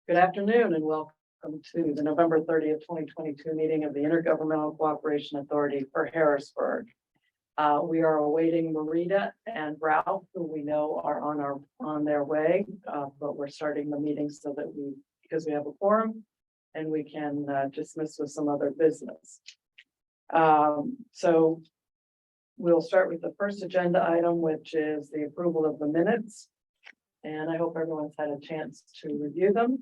Good afternoon and welcome to the November 30th, 2022 meeting of the Intergovernmental Cooperation Authority for Harrisburg. We are awaiting Marita and Ralph, who we know are on their way, but we're starting the meeting so that because we have a quorum and we can dismiss with some other business. So we'll start with the first agenda item, which is the approval of the minutes. And I hope everyone's had a chance to review them.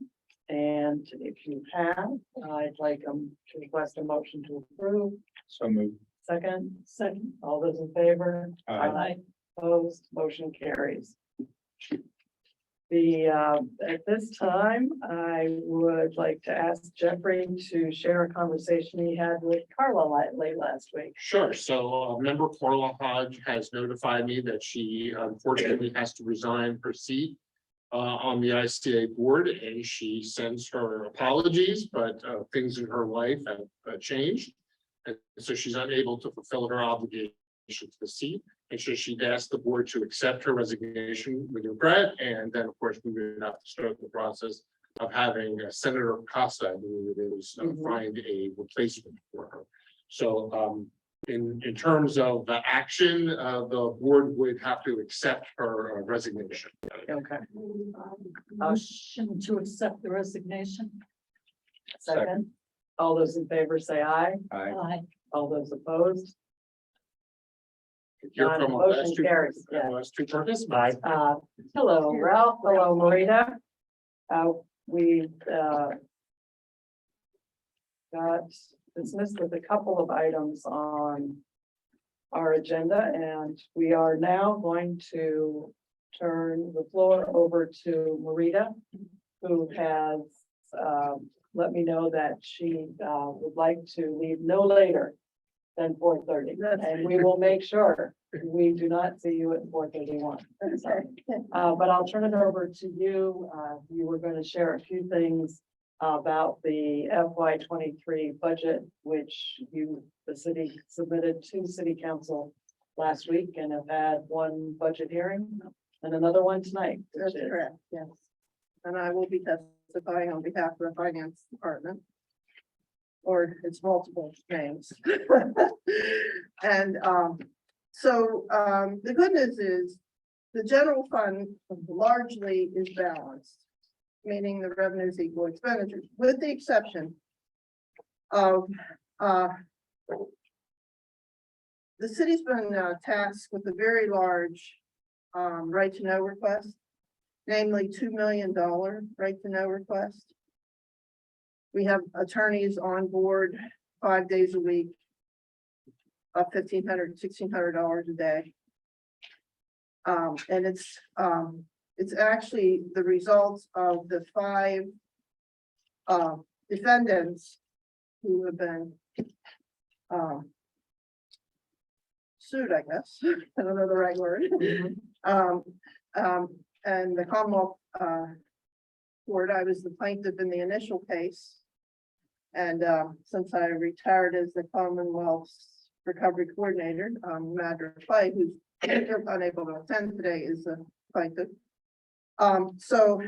And if you have, I'd like to request a motion to approve. So moved. Second, all those in favor? Aye. Opposed, motion carries. At this time, I would like to ask Jeffrey to share a conversation he had with Carla late last week. Sure. So member Carla Hodge has notified me that she unfortunately has to resign her seat on the ICA board, and she sends her apologies, but things in her life have changed. And so she's unable to fulfill her obligation to the seat. And so she'd asked the board to accept her resignation with regret. And then, of course, we would have to start the process of having Senator Costa, I believe it is, find a replacement for her. So in terms of action, the board would have to accept her resignation. Okay. Motion to accept the resignation. Second, all those in favor say aye. Aye. All those opposed. Hear from our Motion carries. Yeah. last two participants. Hello, Ralph. Hello, Marita. We got dismissed with a couple of items on our agenda, and we are now going to turn the floor over to Marita, who has let me know that she would like to leave no later than 4:30, and we will make sure we do not see you at 4:31. But I'll turn it over to you. You were going to share a few things about the FY23 budget, which the city submitted to City Council last week and have had one budget hearing and another one tonight. That's correct, yes. And I will be testifying on behalf of the Finance Department, or its multiple names. And the good news is the general fund largely is balanced, meaning the revenues equal expenditures, with the exception of the city's been tasked with a very large right to know request, namely $2 million right to know request. We have attorneys on board 5 days a week, up $1,500, $1,600 a day. And it's actually the results of the 5 defendants who have been sued, I guess. I don't know the right word. And the Commonwealth Court, I was the plaintiff in the initial case. And since I retired as the Commonwealth's recovery coordinator, Madra Clay, who's unable to attend today, is the plaintiff. So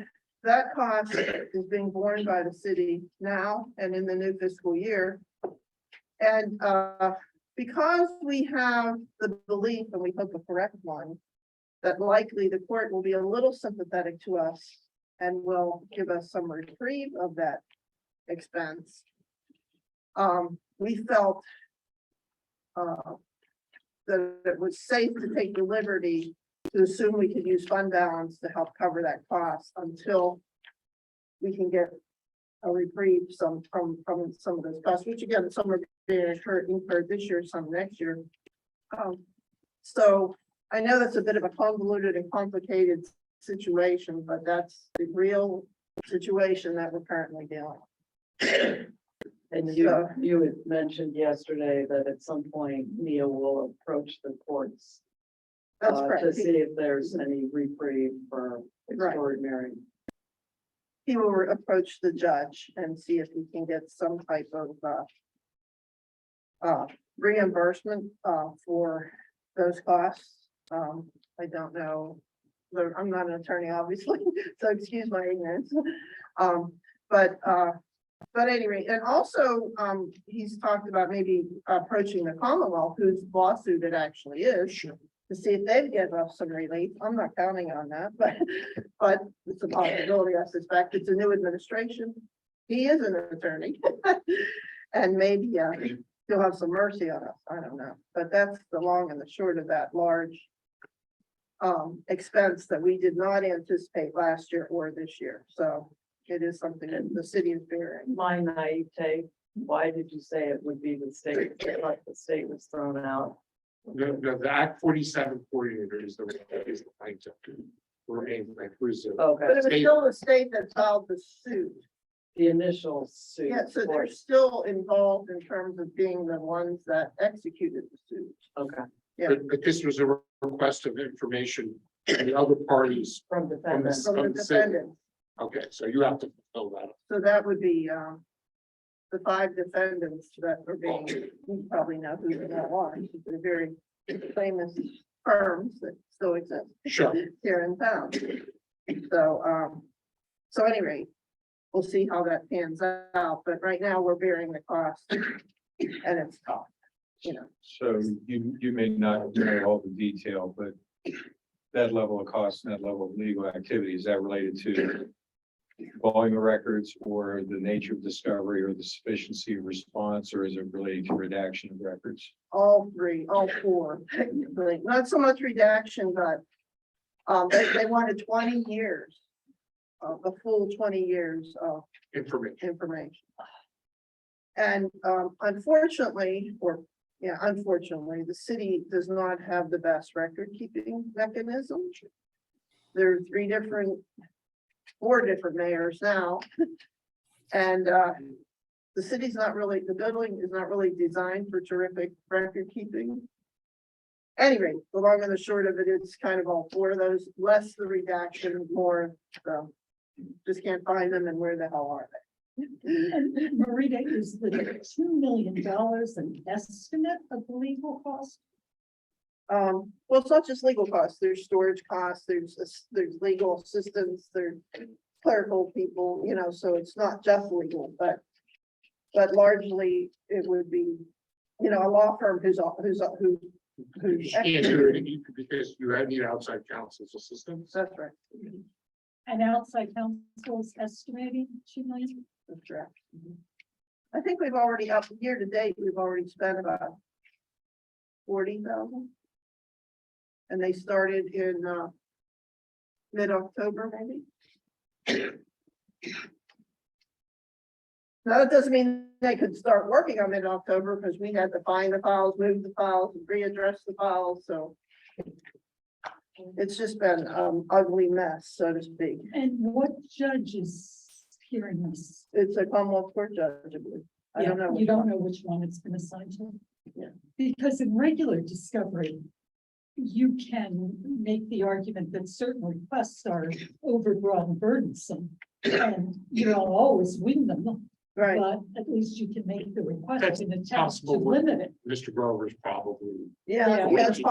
that cost is being borne by the city now and in the new fiscal year. And because we have the belief, and we hope a correct one, that likely the court will be a little sympathetic to us and will give us some reprieve of that expense. We felt that it was safe to take the liberty to assume we could use fund balance to help cover that cost until we can get a reprieve from some of those costs, which again, some are being incurred this year, some next year. So I know that's a bit of a convoluted and complicated situation, but that's the real situation that we're currently dealing with. And you had mentioned yesterday that at some point Neil will approach the courts That's to correct. see if there's any reprieve for extraordinary. He will approach the judge and see if he can get some type of reimbursement for those costs. I don't know I'm not an attorney, obviously, so excuse my ignorance. But anyway, and also, he's talked about maybe approaching the Commonwealth, whose lawsuit it actually is, to see if they'd give us some relief. I'm not counting on that, but it's a possibility, I suspect. It's a new administration. He is an attorney. And maybe he'll have some mercy on us. I don't know, but that's the long and the short of that large expense that we did not anticipate last year or this year. So it is something that the city is bearing. My naivete, why did you say it would be the state? Like the state was thrown out. The Act 47 coordinator is the plaintiff. Okay, But it was still the state that filed the suit. the initial suit. Yeah, so they're still involved in terms of being the ones that executed the suit. Okay, Yeah. But this was a request of information from the other parties. from defendants. From the From the city. defendants. Okay, so you have to fill that up. So that would be, the 5 defendants that are being, you probably know who they are. They're very famous firms that still exist Sure. here in town. So anyway, we'll see how that pans out, but right now we're bearing the cost and it's tough, you know. So you may not know all the detail, but that level of cost and that level of legal activity, is that related to volume of records or the nature of discovery or the sufficiency of response, or is it related to redaction of records? All 4, technically, not so much redaction, but they wanted 20 years, a full 20 years of information. And unfortunately, the city does not have the best record keeping mechanism. There are 4 different mayors now. And the city's not really, the building is not really designed for terrific record keeping. Anyway, the long and the short of it, it's kind of all 4 of those, less the redaction, more, just can't find them, and where the hell are they? And Marita, is the $2 million an estimate of the legal cost? Well, it's not just legal costs, there's storage costs, there's legal assistance, there's clerical people, you know, so it's not just legal, but largely it would be, you know, a law firm who's You can't do it because you need outside counsel's assistance. that's right. And outside counsel is estimating $2 million? That's correct. I think we've already, up year to date, we've already spent about 40,000. And they started in mid-October, maybe. Now, that doesn't mean they could start working on mid-October, because we had to find the files, move the files, and readdress the files, so it's just been ugly mess, so to speak. And what judge is hearing this? It's a Commonwealth Court judge, I believe. I don't know. You don't know which one it's been assigned to? Yeah. Because in regular discovery, you can make the argument that certain requests are overbroad and burdensome. And you don't always win them, Right, but at least you can make the request That's and attempt to possible. limit it. Mr. Grover's probably. yeah, Yeah. it's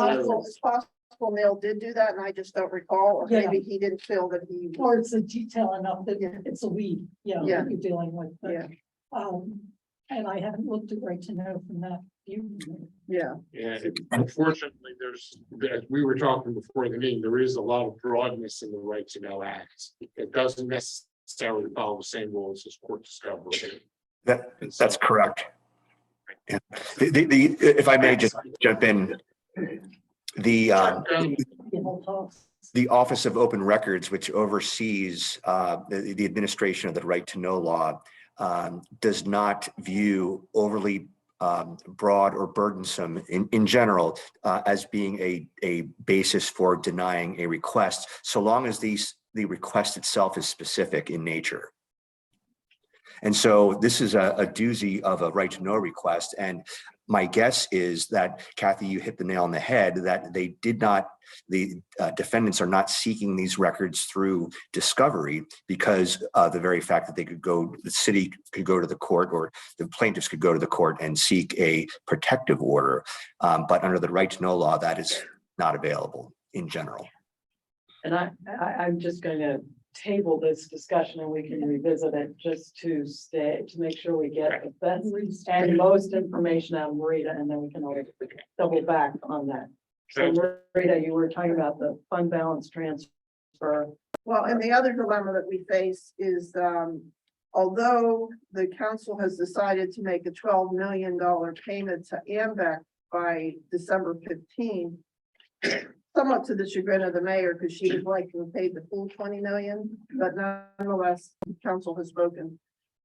possible Neil did do that, and I just don't recall, or Yeah. maybe he didn't feel that he. Or it's a detail enough that Yeah. it's a weed, Yeah. that you're dealing with. But, Yeah. And I haven't looked at right to know from that view. Yeah, And unfortunately, as we were talking before the meeting, there is a lot of broadness in the Right to Know Act. It doesn't necessarily follow the same rules as court discovery. That's correct. Yeah. If I may just jump in, the Office of Open Records, which oversees the administration of the Right to Know law, does not view overly broad or burdensome in general as being a basis for denying a request, so long as the request itself is specific in nature. And so this is a doozy of a right to know request. And my guess is that, Kathy, you hit the nail on the head, that the defendants are not seeking these records through discovery because the very fact that the city could go to the court, or the plaintiffs could go to the court and seek a protective order. But under the right to know law, that is not available in general. And I'm just gonna table this discussion and we can revisit it just to make sure we get the best and most information out of Marita, and then we can always double back on that. So Marita, you were talking about the fund balance transfer. Well, and the other dilemma that we face is, although the council has decided to make a $12 million payment to AMVAC by December 15, somewhat to the chagrin of the mayor, because she would like to have paid the full 20 million, but nonetheless, the council has spoken.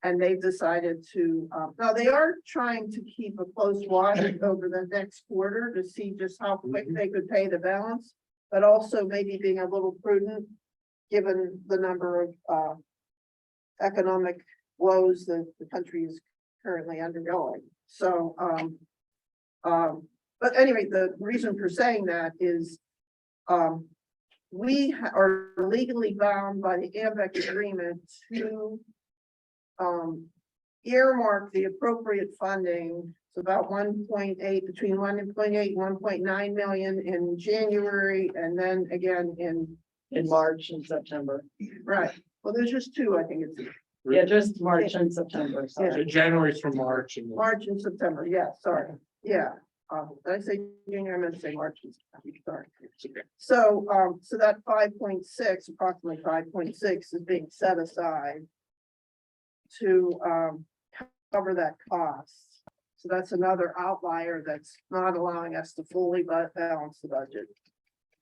And they've decided to, now they are trying to keep a close watch over the next quarter to see just how quick they could pay the balance, but also maybe being a little prudent, given the number of economic woes that the country is currently undergoing. So, but anyway, the reason for saying that is, we are legally bound by the AMVAC agreement to earmark the appropriate funding. It's about 1.8, between 1.8 and 1.9 million in January, and then again In March and September. right. Well, there's just two, I think it's Yeah, just March and September. Yeah. So January through March and. March and September. Yeah, sorry. Yeah. Did I say January? I meant to say March and September. Sorry. So, so that 5.6, approximately 5.6 is being set aside to, cover that cost. So that's another outlier that's not allowing us to fully balance the budget.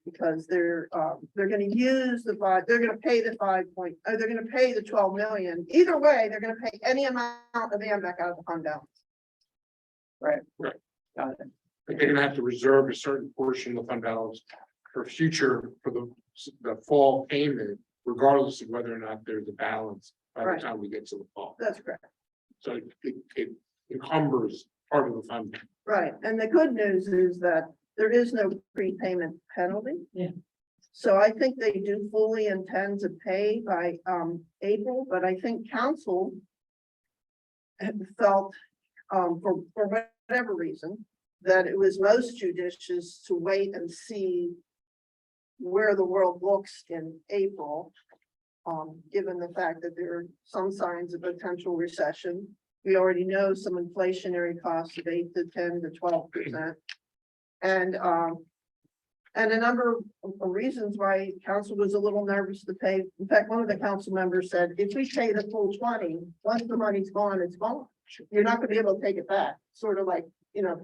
Because they're gonna use they're gonna pay the they're gonna pay the 12 million. Either way, they're gonna pay any amount of AMVAC out of the fund balance. Got it. But they're gonna have to reserve a certain portion of the fund balance for the fall payment, regardless of whether or not there's a balance by Right. the time we get to the fall. That's correct. So it encumbers part of the fund. Right, and the good news is that there is no prepayment penalty. Yeah. So I think they do fully intend to pay by April, but I think council felt for whatever reason, that it was most judicious to wait and see where the world looks in April. Given the fact that there are some signs of potential recession. We already know some inflationary costs of 8 to 10 to 12%. And a number of reasons why council was a little nervous to pay. In fact, one of the council members said, if we pay the full 20, once the money's gone, it's gone. You're not gonna be able to take it back. Sort of like,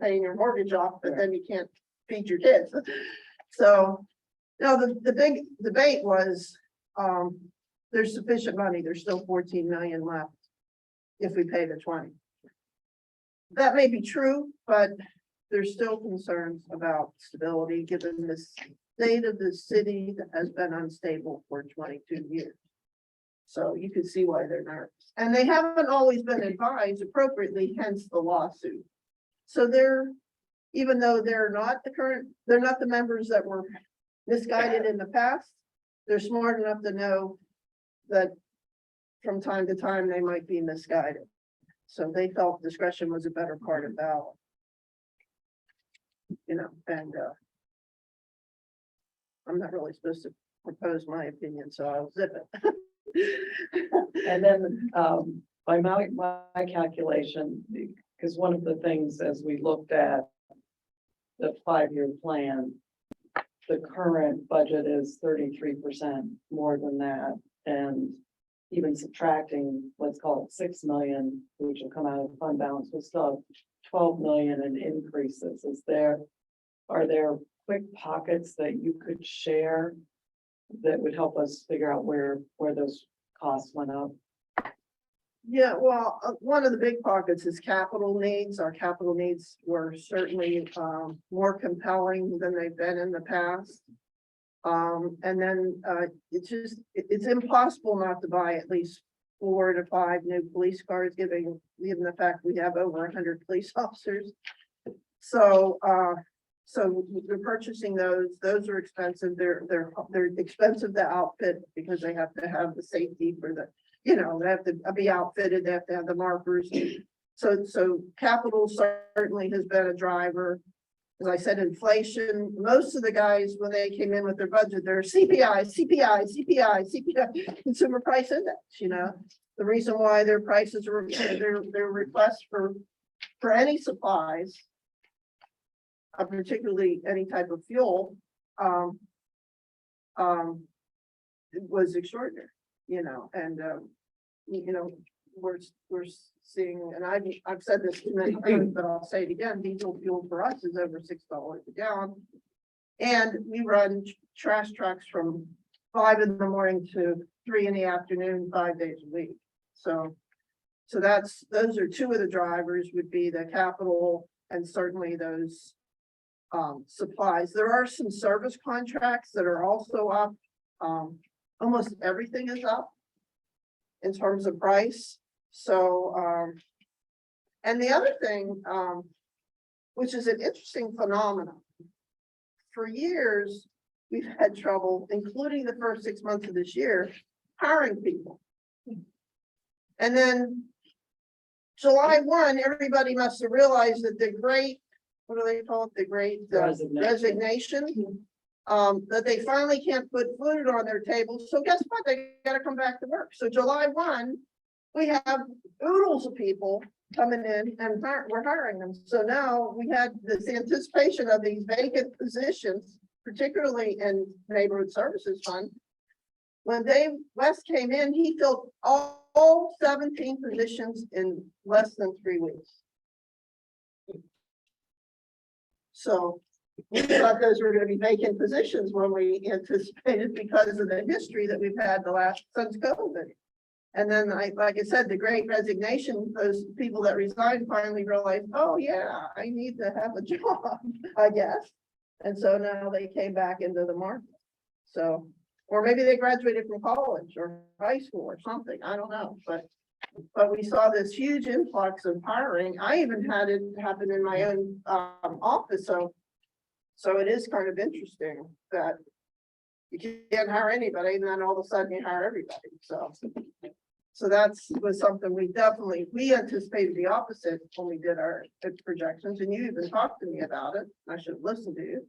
paying your mortgage off, but then you can't feed your kids. So, the big debate was, there's sufficient money. There's still 14 million left if we pay the 20. That may be true, but there's still concerns about stability, given the state of the city that has been unstable for 22 years. So you can see why they're nervous. And they haven't always been advised appropriately, hence the lawsuit. So even though they're not the members that were misguided in the past, they're smart enough to know that from time to time they might be misguided. So they felt discretion was a better part of valor. And I'm not really supposed to propose my opinion, so I'll zip it. And then, by my calculation, because one of the things as we looked at the 5-year plan, the current budget is 33% more than that. And even subtracting, let's call it 6 million, which will come out of the fund balance, we'll still have 12 million in increases. Are there quick pockets that you could share that would help us figure out where those costs went up? Yeah, well, one of the big pockets is capital needs. Our capital needs were certainly more compelling than they've been in the past. And then it's impossible not to buy at least 4 to 5 new police cars, given the fact we have over 100 police officers. So we're purchasing those. Those are expensive. They're expensive to outfit because they have to have the safety for the, they have to be outfitted. They have to have the markers. So capital certainly has been a driver. as I said, inflation, most of the guys, when they came in with their budget, they're CPI, consumer price index, you know. The reason why their prices were, their requests for any supplies, particularly any type of fuel, it was extraordinary, you know, and, you know, we're seeing, and I've said this too many times, but I'll say it again, diesel fuel for us is over $6 a gallon. And we run trash trucks from 5 in the morning to 3 in the afternoon, 5 days a week. So those are two of the drivers, would be the capital and certainly those supplies. There are some service contracts that are also up. Almost everything is up in terms of price. So, and the other thing, which is an interesting phenomenon, for years, we've had trouble, including the first 6 months of this year, hiring people. And then July 1, everybody must have realized that the great, what do they call it? The great resignation. That they finally can't put food on their table. So guess what? They gotta come back to work. So July 1, we have oodles of people coming in and we're hiring them. So now we had this anticipation of these vacant positions, particularly in neighborhood services fund. When Dave West came in, he filled all 17 positions in less than 3 weeks. So we thought those were going to be vacant positions when we anticipated, because of the history that we've had since COVID. And then like I said, the great resignation, those people that resigned finally realized, oh yeah, I need to have a job, I guess. And so now they came back into the market. So, or maybe they graduated from college or high school or something, I don't know, but we saw this huge influx of hiring. I even had it happen in my own office. So it is kind of interesting that you can't hire anybody and then all of a sudden you hire everybody. So was something we anticipated the opposite when we did our projections, and you even talked to me about it. I should have listened to you.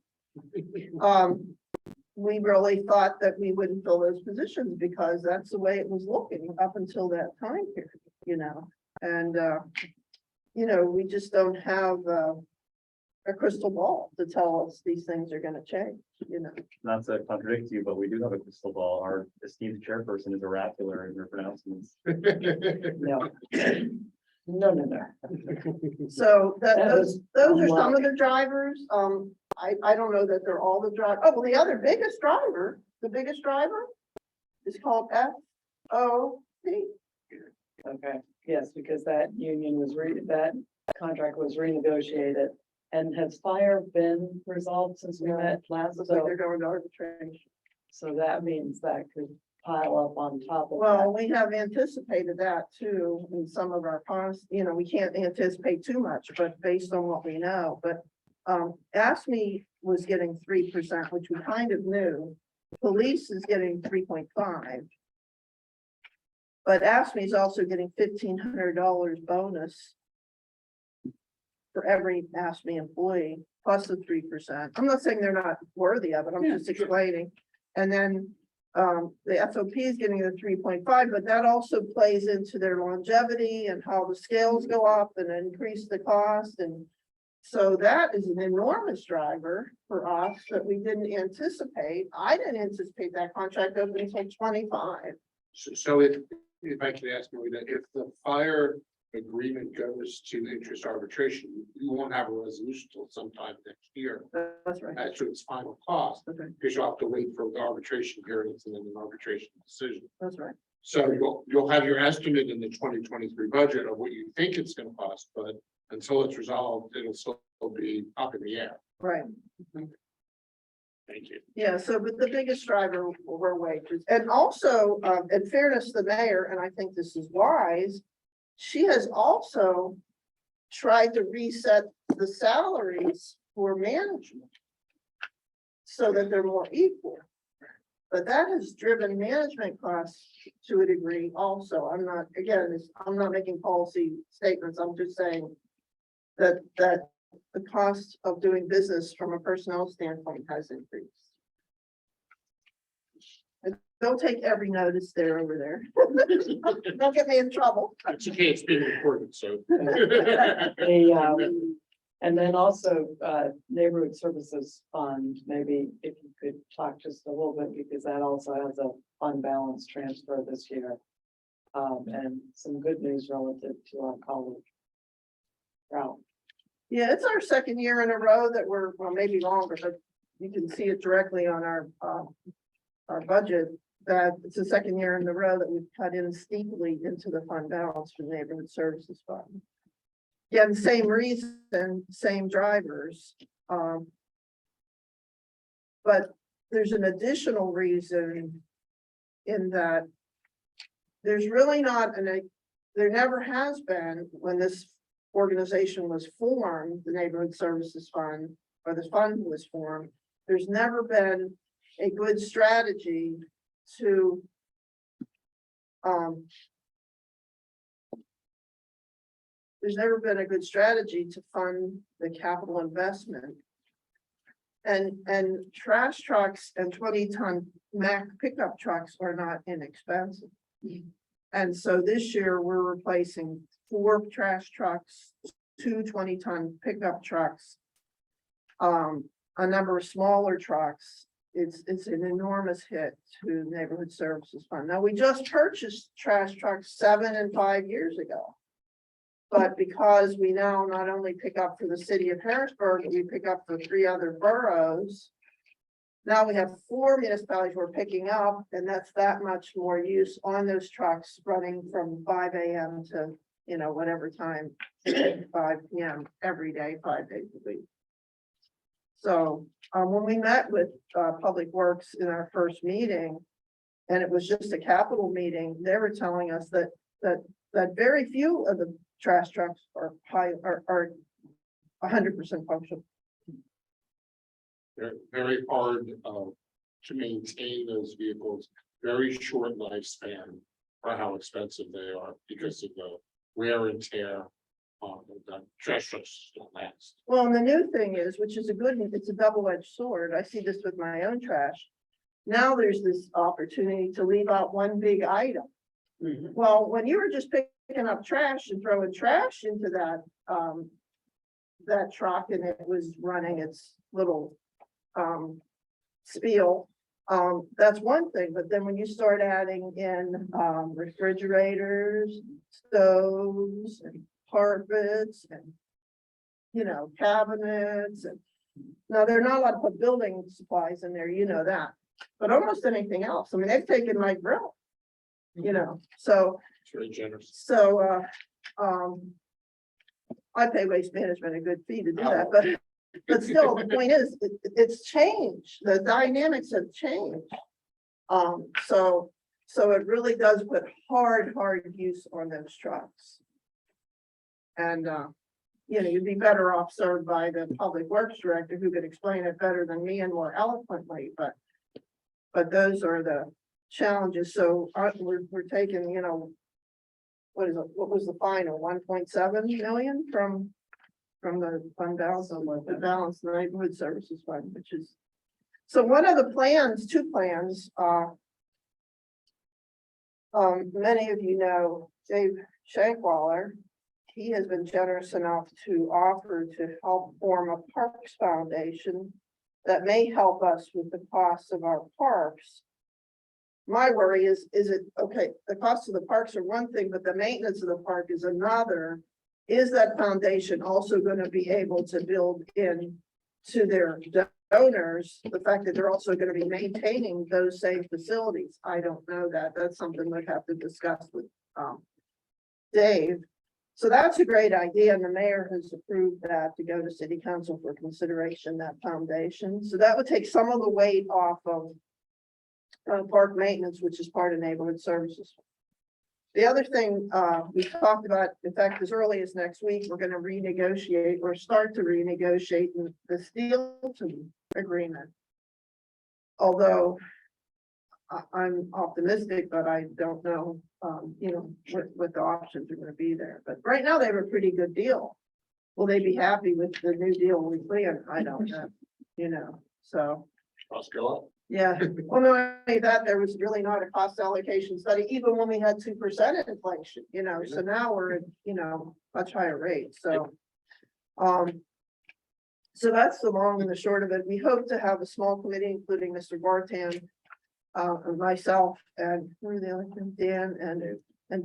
We really thought that we wouldn't fill those positions because that's the way it was looking up until that time period, you know, and, you know, we just don't have, a crystal ball to tell us these things are gonna change, you know. Not to contradict you, but we do have a crystal ball. Our esteemed chairperson is oracular in her pronouncements. No. No. So those are unlucky. some of the drivers. I don't know that they're all the drivers. Oh, well, the biggest driver is called FOP. Okay, yes, because that union was that contract was renegotiated. And has fire been resolved since we met last? Looks like they're going to arbitration. So that means that could pile up on top of Well, that. we have anticipated that too in some of our costs. You know, we can't anticipate too much, but based on what we know, but ASME was getting 3%, which we kind of knew. Police is getting 3.5. But ASME is also getting $1,500 bonus for every ASME employee, plus the 3%. I'm not saying they're not worthy of it, I'm just explaining. And then the FOP is getting the 3.5, but that also plays into their longevity and how the scales go up and increase the cost. And so that is an enormous driver for us that we didn't anticipate. I didn't anticipate that contract opening until 25. So if I could ask you that, if the fire agreement goes to interest arbitration, you won't have a resolution till sometime next year. That's right. As to its final cost, Okay, because you'll have to wait for the arbitration periods and then an arbitration decision. that's right. So you'll have your estimate in the 2023 budget of what you think it's gonna cost, but until it's resolved, it'll still be up in the air. Right. Thank you. Yeah, so but the biggest driver were wages. And also, in fairness to the mayor, and I think this is wise, she has also tried to reset the salaries for management so that they're more equal. But that has driven management costs to a degree also. I'm not, again, I'm not making policy statements. I'm just saying that the cost of doing business from a personnel standpoint has increased. And don't take every notice there over there. Don't get me in trouble. It's okay, it's being recorded, so. And then also, Neighborhood Services Fund, maybe if you could talk just a little bit, because that also has a fund balance transfer this year. And some good news relative to our college route. Yeah, it's our second year in a row that we're, well, maybe longer, but you can see it directly on our budget, that it's the second year in a row that we've cut in steeply into the fund balance for the Neighborhood Services Fund. Again, same reason, same drivers. But there's an additional reason in that there's really not there never has been, when this organization was formed, the Neighborhood Services Fund, or the fund was formed, there's never been a good strategy to there's never been a good strategy to fund the capital investment. And trash trucks and 20-ton Mack pickup trucks are not inexpensive. And so this year we're replacing 4 trash trucks, 2 20-ton pickup trucks, a number of smaller trucks. It's an enormous hit to the Neighborhood Services Fund. Now, we just purchased trash trucks 7 and 5 years ago. But because we now not only pick up for the city of Harrisburg, we pick up for 3 other boroughs. Now we have 4 municipalities we're picking up, and that's that much more use on those trucks running from 5 a.m. to, whatever time, 5 p.m. every day, 5 days a week. So when we met with Public Works in our first meeting, and it was just a capital meeting, they were telling us that very few of the trash trucks are 100% functional. They're very hard to maintain those vehicles, very short lifespan for how expensive they are because of the wear and tear. The trash trucks don't last. Well, and the new thing is, which is it's a double-edged sword. I see this with my own trash. Now there's this opportunity to leave out one big item. Mm-hmm. Well, when you were just picking up trash and throwing trash into that truck, and it was running its little spiel, that's one thing. But then when you start adding in refrigerators, stoves, and carpets, and cabinets, and now they're not allowed to put building supplies in there, that, but almost anything else. I mean, they've taken my grill, so It's very generous. so I pay Waste Management a good fee to do that, but still, the point is, it's changed. The dynamics have changed. So it really does put hard use on those trucks. And you'd be better off served by the Public Works Director, who could explain it better than me and more eloquently, but those are the challenges. So we're taking, what was the final 1.7 million from the fund balance, the balance Neighborhood Services Fund, which is, so one of the plans, 2 plans, many of you know Dave Shankwaller. He has been generous enough to offer to help form a parks foundation that may help us with the costs of our parks. My worry is it, okay, the cost of the parks are one thing, but the maintenance of the park is another. Is that foundation also going to be able to build in to their donors the fact that they're also going to be maintaining those same facilities? I don't know that. That's something we'd have to discuss with Dave. So that's a great idea, and the mayor has approved that to go to city council for consideration, that foundation. So that would take some of the weight off of park maintenance, which is part of Neighborhood Services. The other thing we talked about, in fact, as early as next week, we're going to renegotiate or start to renegotiate the Steelton agreement. Although I'm optimistic, but I don't know, what the options are going to be there. But right now they have a pretty good deal. will they be happy with the new deal we plan? I don't know, so. Costs go up. Yeah, well, not only that, there was really not a cost allocation study, even when we had 2% inflation, so now we're at, much higher rates, so. So that's the long and the short of it. We hope to have a small committee, including Mr. Bartan, and myself, and who are the other two? Dan and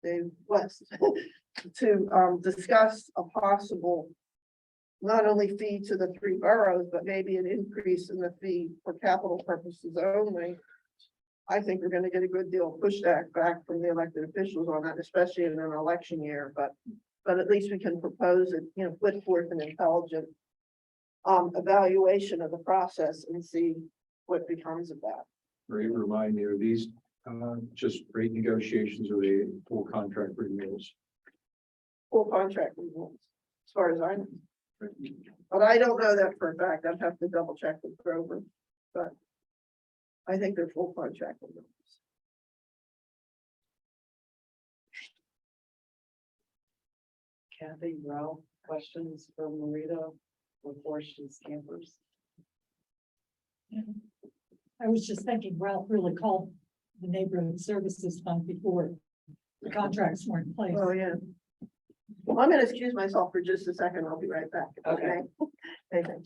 Dave West, to discuss a possible not only fee to the 3 boroughs, but maybe an increase in the fee for capital purposes only. I think we're gonna get a good deal of pushback back from the elected officials on that, especially in an election year, but at least we can propose it, put forth an intelligent evaluation of the process and see what becomes of that. Remind me, are these just rate negotiations or the full contract renewals? Full contract renewals, as far as I know. But I don't know that for a fact. I'd have to double check with Grover, but I think they're full contract renewals. Kathy, Ralph, questions for Marita before she scampers? I was just thinking Ralph really called the neighborhood services fund before the contracts weren't in place. Oh, yeah. Well, I'm gonna excuse myself for just a second. I'll be right back. Okay. Okay.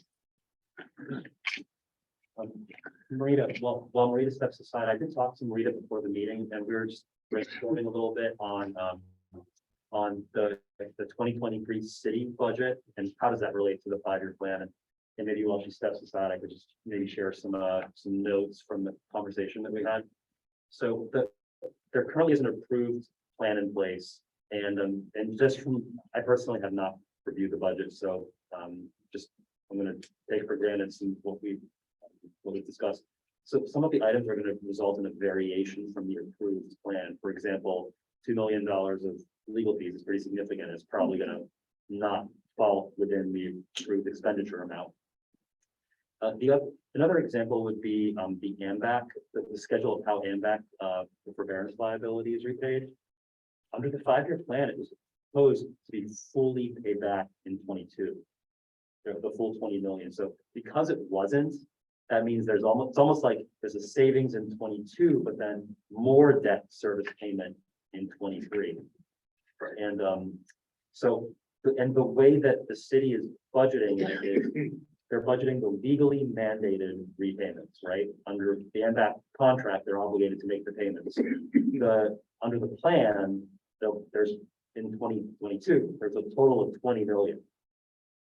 Marita, while Marita steps aside, I did talk to Marita before the meeting, and we were just brainstorming a little bit on the 2023 city budget and how does that relate to the 5-year plan? And maybe while she steps aside, I could just maybe share some notes from the conversation that we had. So there currently is an approved plan in place, and just from, I personally have not reviewed the budget, so just I'm going to take for granted some what we discussed. So some of the items are going to result in a variation from the approved plan. For example, $2 million of legal fees is pretty significant. It's probably going to not fall within the approved expenditure amount. Another example would be the AMBAC, the schedule of how AMBAC, the forbearance liability is repaid. Under the 5-year plan, it was supposed to be fully paid back in 22, the full 20 million. So because it wasn't, that means it's almost like there's a savings in 22, but then more debt service payment in 23. And the way that the city is budgeting it is they're budgeting the legally mandated repayments, right? Under the MBAC contract, they're obligated to make the payments. Under the plan, there's in 2022, there's a total of 20 million.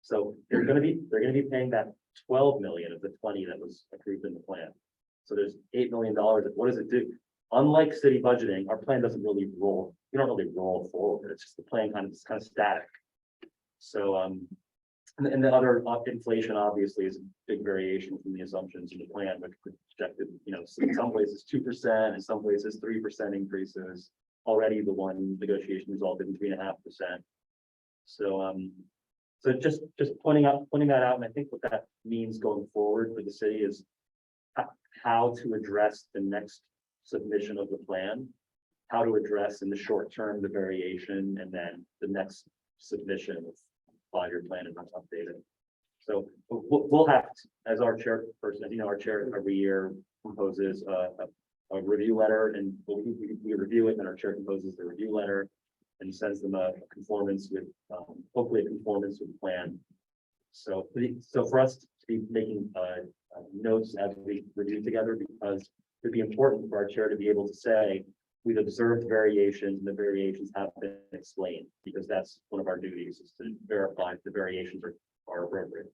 So they're gonna be paying back 12 million of the 20 that was approved in the plan. So there's $8 million. What does it do? Unlike city budgeting, our plan doesn't really roll. You don't really roll forward. It's just the plan kind of static. So and the other inflation obviously is a big variation from the assumptions in the plan, which projected, in some places 2%, in some places 3% increases. Already the one negotiation resulted in 3.5%. So just pointing that out, and I think what that means going forward for the city is how to address the next submission of the plan, how to address in the short term the variation, and then the next submission of 5-year plan is not updated. So we'll have to, as our chairperson, as you know, our chair every year composes a review letter, and we review it, and our chair composes the review letter and sends them a conformance with, hopefully a conformance with the plan. So for us to be making notes as we review together, because it'd be important for our chair to be able to say, we've observed variations and the variations have been explained, because that's one of our duties, is to verify if the variations are appropriate.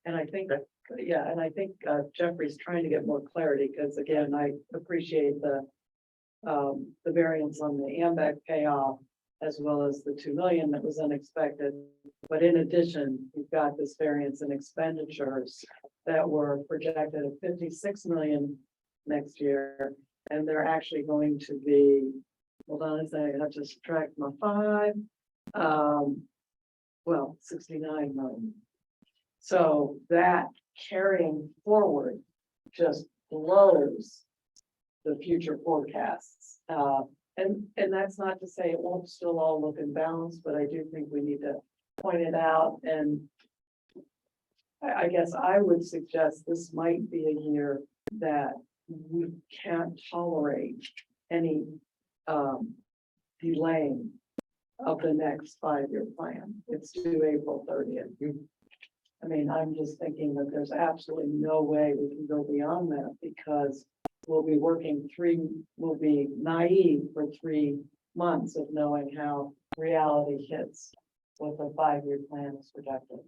And I think, yeah, and I think Jeffrey's trying to get more clarity, because again, I appreciate the variance on the AMBAC payoff, as well as the 2 million that was unexpected. But in addition, you've got this variance in expenditures that were projected at 56 million next year. And they're actually going to be, hold on a second, I have to subtract my 5. 69 million. So that carrying forward just blows the future forecasts. And that's not to say it won't still all look in balance, but I do think we need to pointed out, and I guess I would suggest this might be a year that we can't tolerate any delaying of the next 5-year plan. It's due April 30th. I mean, I'm just thinking that there's absolutely no way we can go beyond that because we'll be we'll be naive for 3 months of knowing how reality hits what the 5-year plan is projected.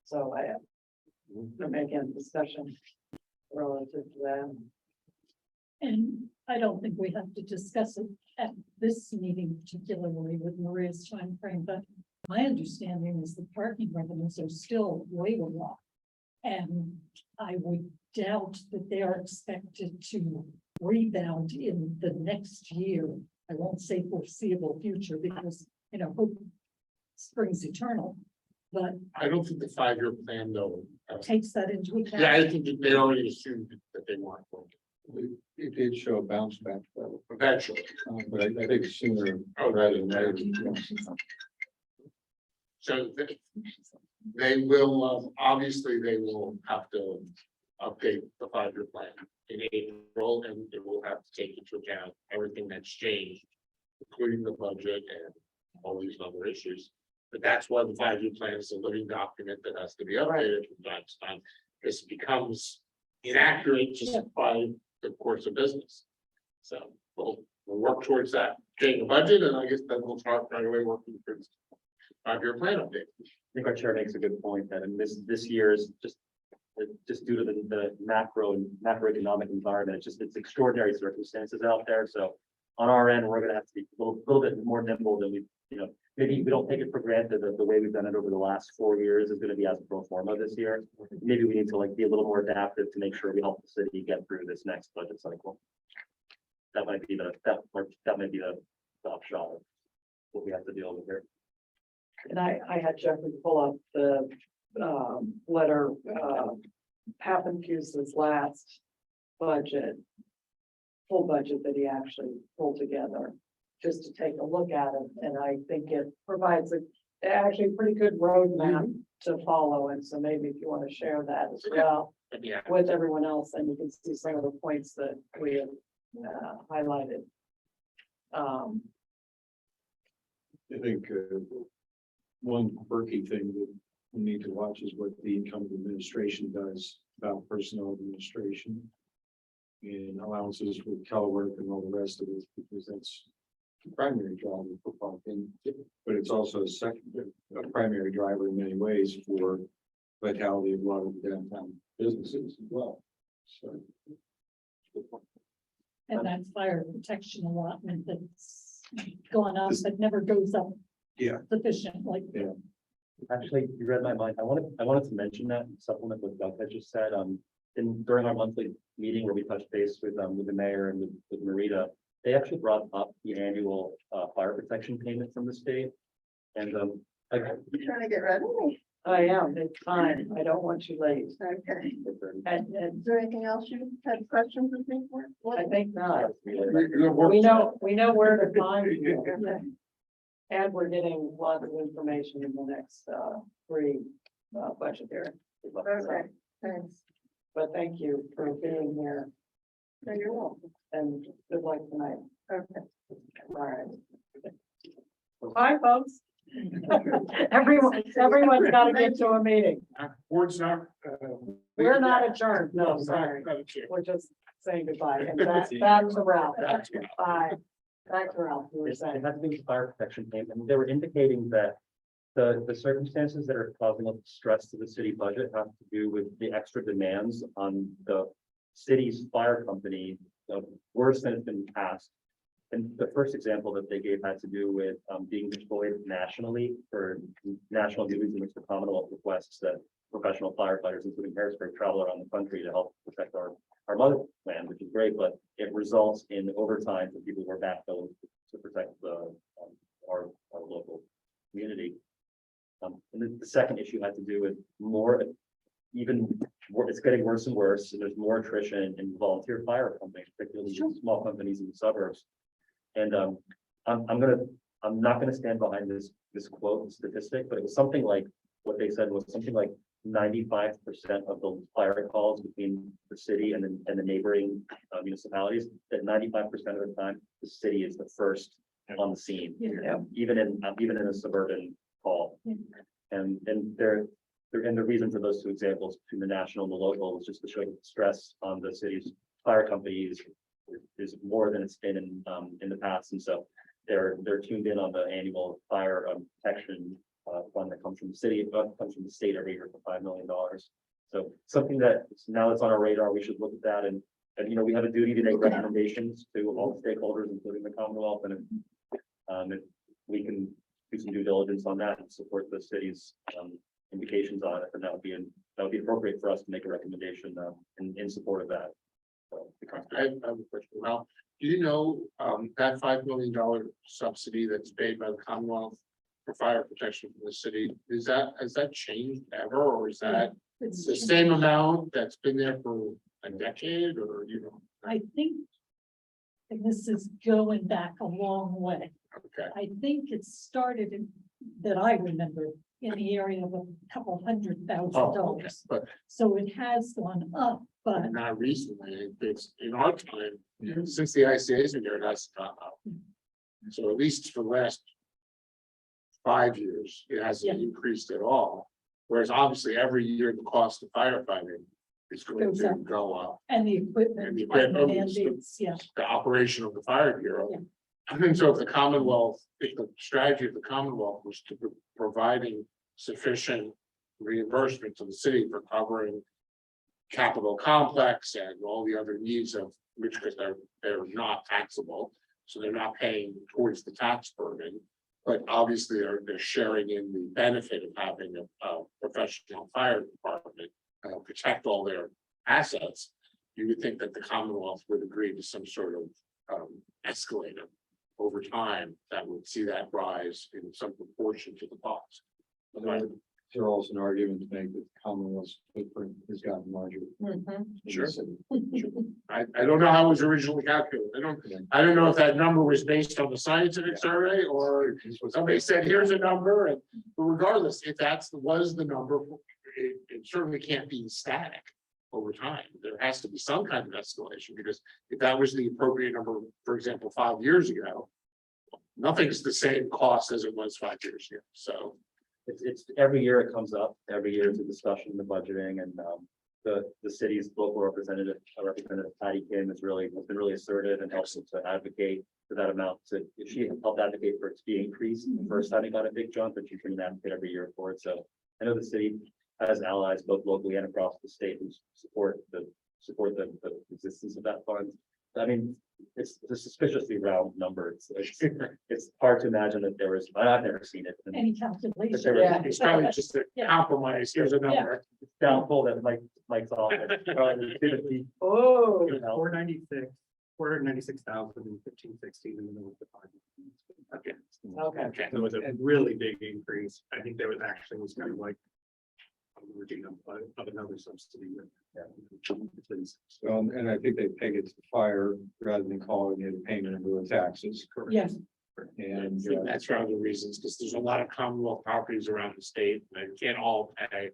So I'm making discussion relative to that. And I don't think we have to discuss it at this meeting particularly with Maria's timeframe, but my understanding is the parking revenues are still way off. And I would doubt that they are expected to rebound in the next year. I won't say foreseeable future because, hope springs eternal, but I don't think the 5-year plan though. takes that into account. Yeah, I think that they already assumed that they weren't going It did show a bounce back, though, to eventually. but I think sooner Oh, rather than later. So they will, obviously, they will have to update the 5-year plan in April, and it will have to take into account everything that's changed, including the budget and all these other issues. But that's why the 5-year plan is a living document that has to be updated from time to time. This becomes inaccurate just by the course of business. So we'll work towards that, getting a budget, and I guess then we'll start right away working for 5-year plan update. I think our chair makes a good point that in this year is just due to the macro and macroeconomic environment, it's extraordinary circumstances out there. So on our end, we're gonna have to be a little bit more nimble than we, maybe we don't take it for granted that the way we've done it over the last 4 years is gonna be as pro forma this year. Maybe we need to be a little more adaptive to make sure we help the city get through this next budget cycle. That might be the upshot of what we have to deal with here. And I had Jeffrey pull up the letter, Papenfuse's last budget, full budget that he actually pulled together, just to take a look at it. And I think it provides actually pretty good roadmap to follow. And so maybe if you want to share that as well But yeah, with everyone else, then you can see some of the points that we have highlighted. I think one quirky thing that we need to watch is what the income administration does about personnel administration and allowances for telework and all the rest of it, because that's the primary driver for parking, but it's also a primary driver in many ways for vitality of a lot of the downtown businesses as well. So. And that fire protection allotment that's gone up, but never goes up. Yeah. Sufficiently. Yeah. Actually, you read my mind. I wanted to mention that and supplement what Doug had just said. During our monthly meeting where we touched base with the mayor and with Marita, they actually brought up the annual fire protection payment from the state. And You trying to get rid of me? I am, it's fine. I don't want you late. Okay. And Is there anything else you had questions with me for? I think not. you're working- We know where to find you. And we're getting a lot of information in the next 3 budget hearings. Okay, thanks. But thank you for being here No, you're welcome. and good luck tonight. Okay. All right. Bye, folks. Everyone's got to get to a meeting. Board's not. We're not adjourned. No, sorry. We're just saying goodbye. And back to Ralph. Bye. Back to Ralph. You were it saying. had to do with fire protection payment. And they were indicating that the circumstances that are causing stress to the city budget have to do with the extra demands on the city's fire company, worse than it's been in the past. And the first example that they gave had to do with being deployed nationally for national duties in which the Commonwealth requests that professional firefighters, including Harrisburg, travel around the country to help protect our motherland, which is great, but it results in overtime for people who are backfilled to protect our local community. And then the second issue had to do with it's getting worse and worse, and there's more attrition in volunteer fire companies, particularly small companies in the suburbs. And I'm I'm not gonna stand behind this quote statistic, but it was something like, what they said was something like 95% of the fire calls between the city and the neighboring municipalities, that 95% of the time, the city is the first on the scene, Yeah. even in a suburban call. Yeah. And the reason for those two examples between the national and the local is just to show the stress on the city's fire companies is more than it's been in the past. And so they're tuned in on the annual fire protection fund that comes from the city, comes from the state every year for $5 million. So something that now that's on our radar, we should look at that. And we have a duty to make recommendations to all the stakeholders, including the Commonwealth. And if we can do some due diligence on that and support the city's indications on it, then that would be appropriate for us to make a recommendation in support of that. So, I have a question. Well, do you know, that $5 million subsidy that's paid by the Commonwealth for fire protection from the city, has that changed ever, or is that It's the same amount that's been there for a decade, or, I think, and this is going back a long way. okay, I think it started in, that I remember, in the area of $200,000. oh, okay, but So it has gone up, but not recently, it's in our time, since the ICA's been there, that's gone up. So at least for the last 5 years, it hasn't increased at all, whereas obviously every year the cost of firefighting is going Goes to up. go up. and the equipment And the and equipment, mandates, yeah. The operation of the fire bureau. Yeah. I think so if the Commonwealth, if the strategy of the Commonwealth was to be providing sufficient reimbursement to the city for covering capital complex and all the other needs of which, because they're not taxable, so they're not paying towards the tax burden. But obviously they're sharing in the benefit of having a professional fire department protect all their assets. You would think that the Commonwealth would agree to some sort of escalator over time that would see that rise in some proportion to the cost. There's also an argument to make that the Commonwealth's footprint has gotten larger. Mhm. in the Sure. city. I don't know how it was originally calculated. I don't know if that number was based on the scientific survey or somebody said, here's a number, and but regardless, if was the number, it certainly can't be static over time. There has to be some kind of escalation, because if that was the appropriate number, for example, 5 years ago, nothing's the same cost as it was 5 years ago. So it's every year it comes up, every year it's a discussion in the budgeting, and the city's local representative, Patty Kim, has been really assertive and helps to advocate for that amount. She helped advocate for it to be increased the first time it got a big jump, but she's been advocate every year for it. So I know the city has allies both locally and across the state who support the existence of that fund. I mean, it's a suspiciously round number. It's hard to imagine that there was, I've never seen it. Any calculation. Yeah. it's probably just a Yeah. compromise. Here's a number. Downfall that Mike's off. Oh, 496,015.16 in the middle of the fund. Okay. okay. Okay. There was a really big increase. I think there was kind of like a merging of another subsidy. So, and I think they peg it to fire rather than calling it a payment in lieu of taxes. Yes, And That's for other reasons, because there's a lot of Commonwealth properties around the state, and they can't all pay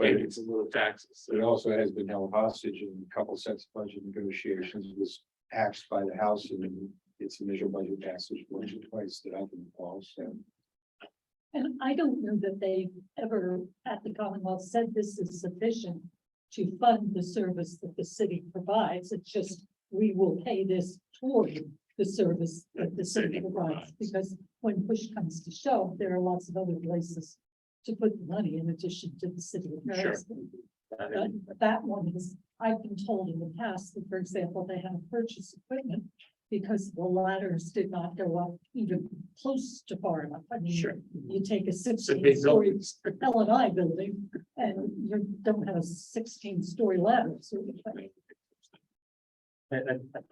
payments in lieu of taxes. it also has been held hostage in a couple sets of budget negotiations. It was axed by the House in its initial budget passage once or twice that I can recall. So and I don't know that they ever at the Commonwealth said this is sufficient to fund the service that the city provides. It's just, we will pay this toward the service that the city provides, because when push comes to shove, there are lots of other places to put the money in addition to the city of Sure. Harrisburg. But that one is, I've been told in the past that, for example, they have purchased equipment because the ladders did not go up even close to far enough. I mean, Sure. you take a It's a 16-story big building. L&I building and you don't have a 16-story ladder. So I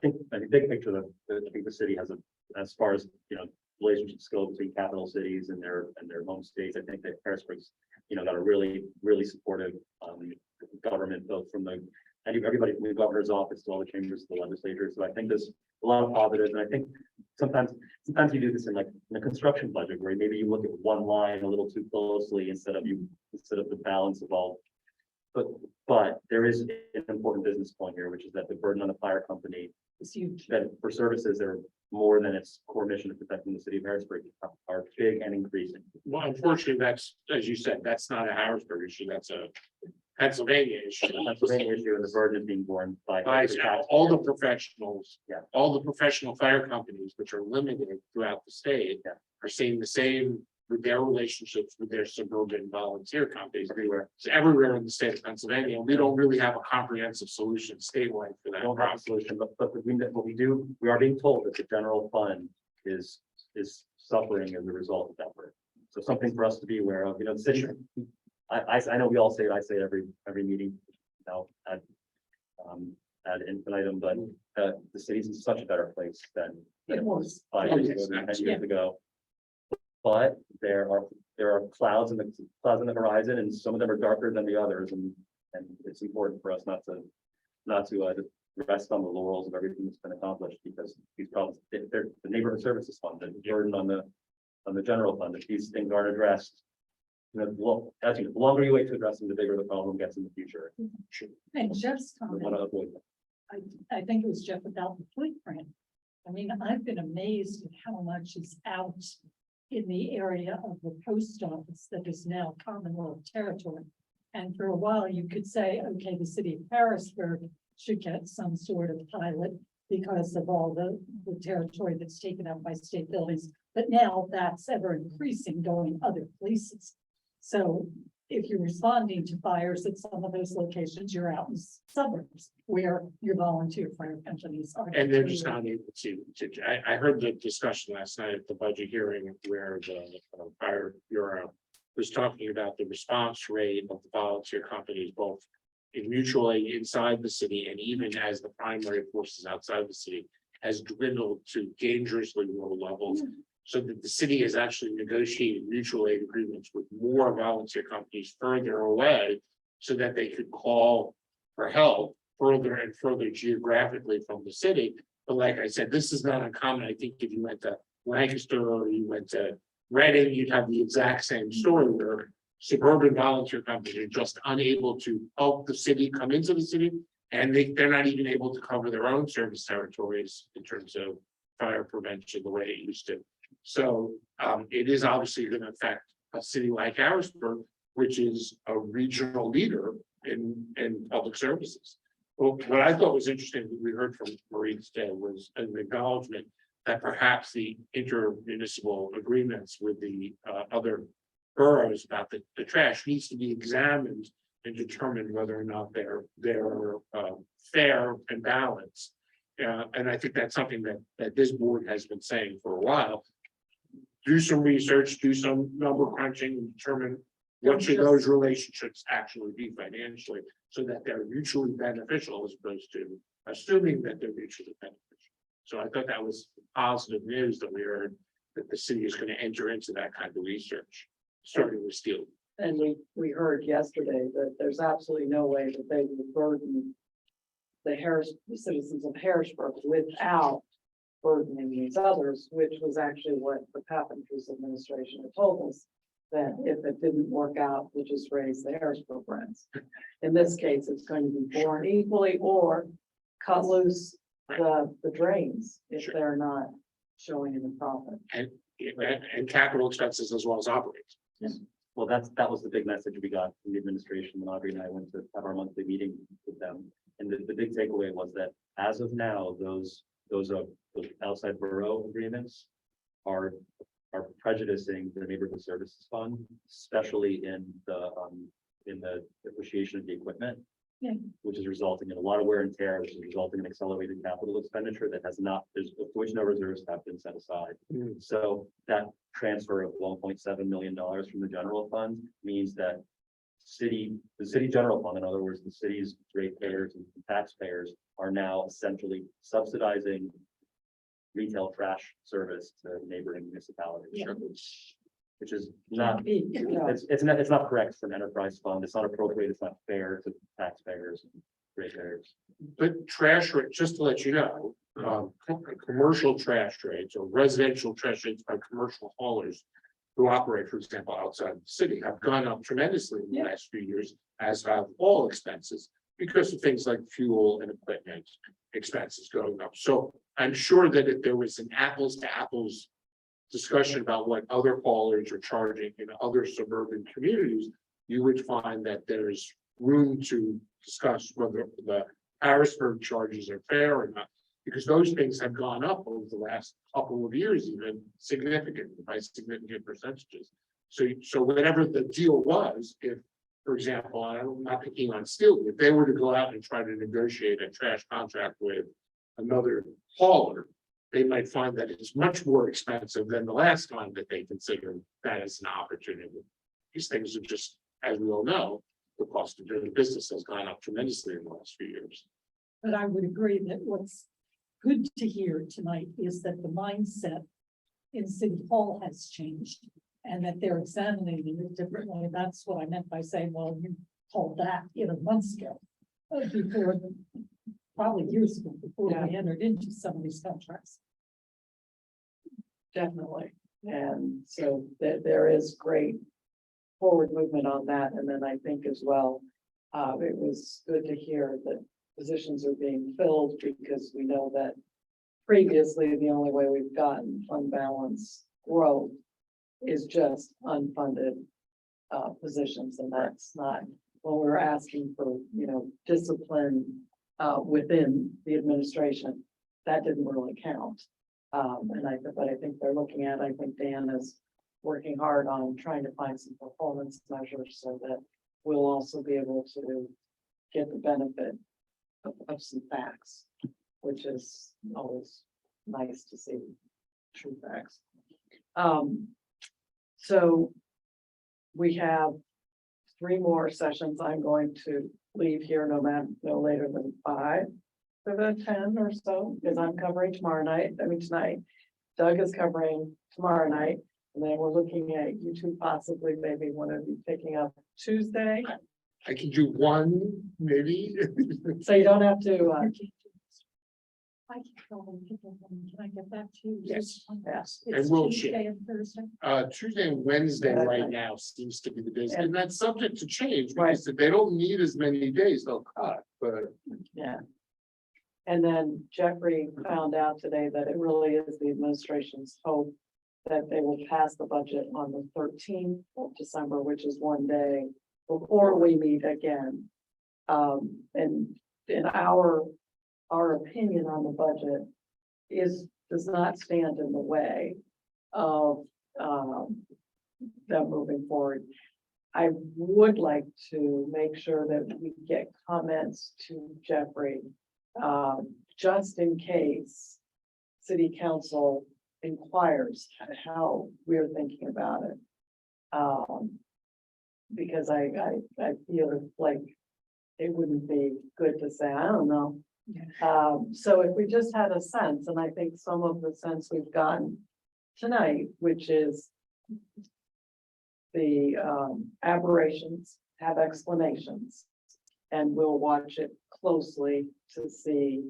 think, big picture, I think the city has as far as, relationship skills between capital cities and their home states. I think that Harrisburg's, got a really supportive government, both from everybody from the governor's office to all the chambers, to the legislature. So I think there's a lot of positives, and I think sometimes you do this in like in a construction budget where maybe you look at one line a little too closely instead of the balance of all. But there is an important business point here, which is that the burden on the fire company It's huge. that for services that are more than its core mission of protecting the city of Harrisburg are big and increasing. Well, unfortunately, that's, as you said, that's not a Harrisburg issue, that's a Pennsylvania issue. That's the main issue, and the burden is being borne by. By every taxpayer. all the professionals. Yeah. All the professional fire companies, which are limited throughout the state. Yeah. Are seeing the same with their relationships with their suburban volunteer companies. Everywhere. It's everywhere in the state of Pennsylvania. We don't really have a comprehensive solution statewide for I that don't have a problem. solution, but what we do, we are being told that the general fund is suffering as a result of that work. So something for us to be aware of, the city, I know we all say it, I say it every meeting, ad infinitum, but the city's in such a better place than it was 5 years ago, than 10 years ago. But there are clouds in the horizon, and some of them are darker than the others, and it's important for us not to rest on the laurels of everything that's been accomplished, because these problems, they're the neighborhood services fund, the burden on the general fund, if these things aren't addressed. The longer you wait to address them, the bigger the problem gets in the future. And Jeff's We comment, want to avoid that. I think it was Jeff about the footprint. I mean, I've been amazed at how much is out in the area of the post office that is now Commonwealth territory. And for a while, you could say, okay, the city of Harrisburg should get some sort of pilot because of all the territory that's taken up by state buildings. But now that's ever increasing, going other places. So if you're responding to fires at some of those locations, you're out in suburbs where your volunteer fire companies are. And they're just not able to, I heard the discussion last night at the budget hearing where the fire bureau was talking about the response rate of the volunteer companies, both in mutual aid inside the city and even as the primary forces outside the city has dwindled to dangerously low levels. So that the city has actually negotiated mutual aid agreements with more volunteer companies further away so that they could call for help further and further geographically from the city. But like I said, this is not uncommon. I think if you went to Lancaster or you went to Reading, you'd have the exact same story where suburban volunteer companies are just unable to help the city come into the city. And they're not even able to cover their own service territories in terms of fire prevention the way it used to. So it is obviously going to affect a city like Harrisburg, which is a regional leader in public services. Well, what I thought was interesting, that we heard from Marie today, was an acknowledgement that perhaps the intermunicipal agreements with the other boroughs about the trash needs to be examined and determine whether or not they're fair and balanced. And I think that's something that this board has been saying for a while. Do some research, do some number crunching, and determine what should those relationships actually be financially, so that they're mutually beneficial as opposed to assuming that they're mutually beneficial. So I thought that was positive news that we heard that the city is going to enter into that kind of research, starting with steel. And we heard yesterday that there's absolutely no way that they would burden the citizens of Harrisburg without burdening these others, which was actually what the Pappentreus administration had told us, that if it didn't work out, we'll just raise the Harrisburg rents. In this case, it's going to be borne equally or cut loose the drains if Sure. they're not showing any profit. And capital expenses as well as operating. Well, that was the big message we got from the administration when Audrey and I went to have our monthly meeting with them. And the big takeaway was that as of now, those outside borough agreements are prejudicing the neighborhood services fund, especially in the depreciation of the equipment. Yeah. Which is resulting in a lot of wear and tear, which is resulting in accelerated capital expenditure that has not, for which no reserves have been set aside. So that transfer of $1.7 million from the general fund means that the city general fund, in other words, the city's ratepayers and taxpayers are now essentially subsidizing retail trash service to neighboring municipalities. Yeah. Which is not, Yeah. it's not correct for an enterprise fund. It's not appropriate. It's not fair to taxpayers. ratepayers. But trash rate, just to let you know, commercial trash rates or residential trash rates by commercial haulers who operate, for example, outside the city have gone up tremendously in the Yeah. last few years, as have all expenses, because of things like fuel and equipment expenses going up. So I'm sure that if there was an apples to apples discussion about what other haulers are charging in other suburban communities, you would find that there's room to discuss whether the Harrisburg charges are fair or not. Because those things have gone up over the last couple of years, even significantly by significant percentages. So whatever the deal was, if, for example, I'm not picking on Steel, if they were to go out and try to negotiate a trash contract with another hauler, they might find that it's much more expensive than the last time that they considered that as an opportunity. These things are just, as we all know, the cost of doing business has gone up tremendously in the last few years. But I would agree that what's good to hear tonight is that the mindset in City Hall has changed and that they're examining it differently. That's what I meant by saying, well, you called that, months ago. Before, probably years ago, before we entered into some of these contracts. Definitely. And so there is great forward movement on that. And then I think as well, it was good to hear that positions are being filled because we know that previously the only way we've gotten fund balance growth is just unfunded positions. And that's not, when we're asking for, discipline within the administration, that didn't really count. But I think they're looking at, I think Dan is working hard on trying to find some performance measures so that we'll also be able to get the benefit of some facts, which is always nice to see true facts. So we have 3 more sessions. I'm going to leave here no later than 5 to the 10 or so, because I'm covering tonight. Doug is covering tomorrow night, and then we're looking at you two possibly, maybe one of you picking up Tuesday. I can do one, maybe. So you don't have to, I can call them, can I get back to you? Yes. yes, It's And we'll Tuesday and Thursday. Tuesday and Wednesday Okay. right now seems to be the days, and that's subject to change, Right. because if they don't need as many days, they'll cut, but. yeah. And then Jeffrey found out today that it really is the administration's hope that they will pass the budget on the 13th of December, which is one day before we meet again. And in our opinion on the budget does not stand in the way of them moving forward. I would like to make sure that we get comments to Jeffrey, just in case city council inquires how we're thinking about it. Because I feel like it wouldn't be good to say, I don't know. So if we just had a sense, and I think some of the sense we've gotten tonight, which is the aberrations have explanations, and we'll watch it closely to see